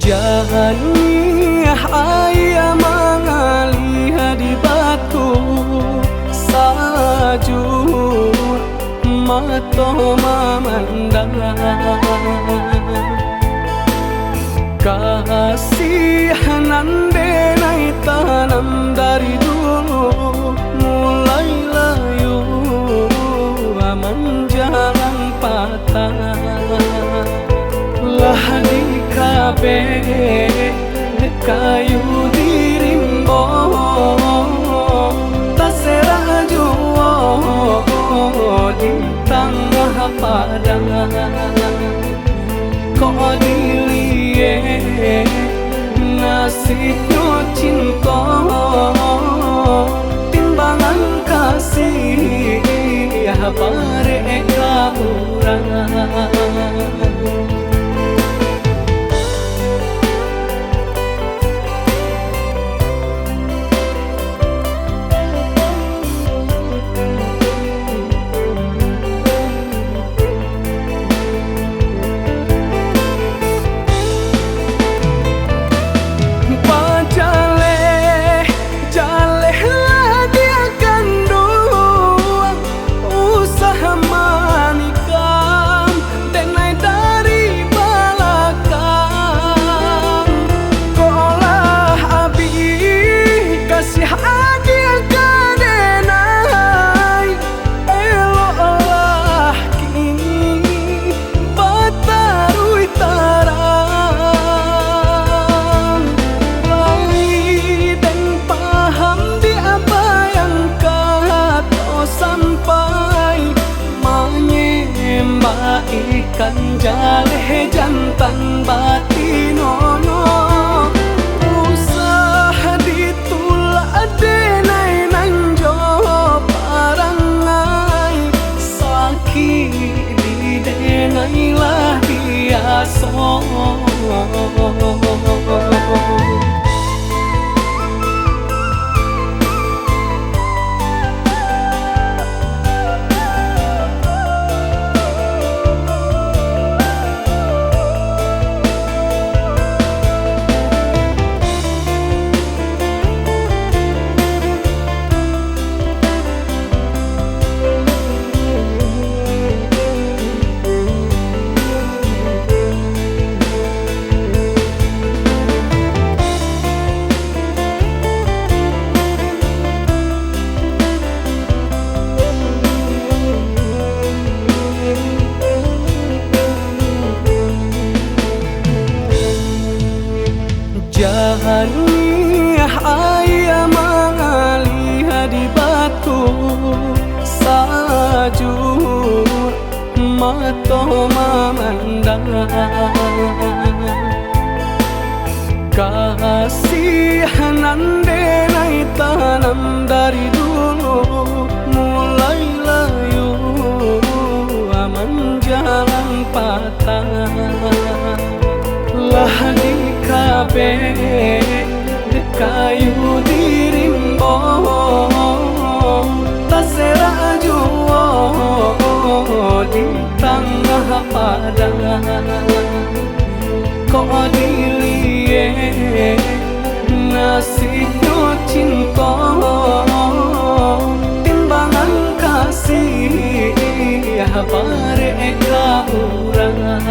Jani ayah mengalih di batu salju mato memandang kasihanan denai tanam dari dulu mulai layu menjalan patah lah di kabe kayu dirimbo tasera juo di tengah padang kok dilie nasibnya cinta timbangan kasih ya mereka orang. Ikan jaleh jantan batinono usaha ditulak denai nanjo parangai sakit di denai lah biasa. Jani ayah mengalih di batu salju mato memandang kasihanan denai tanam dari dulu mulai layu menjalan patah lah di kabe kayu dirimbo tasera juo di tengah padang kok dilie nasibnya cinta timbangan kasih ya mereka orang.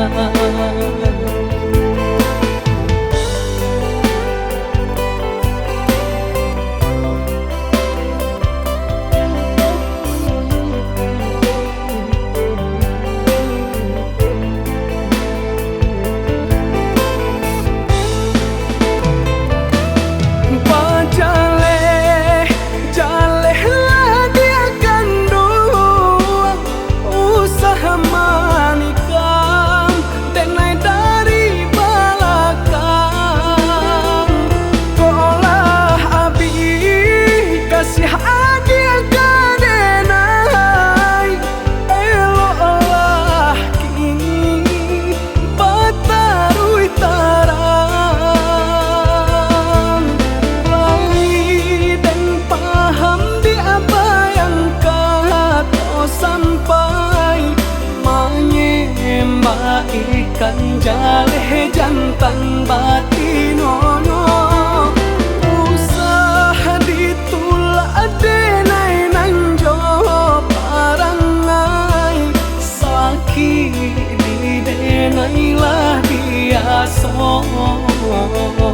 oh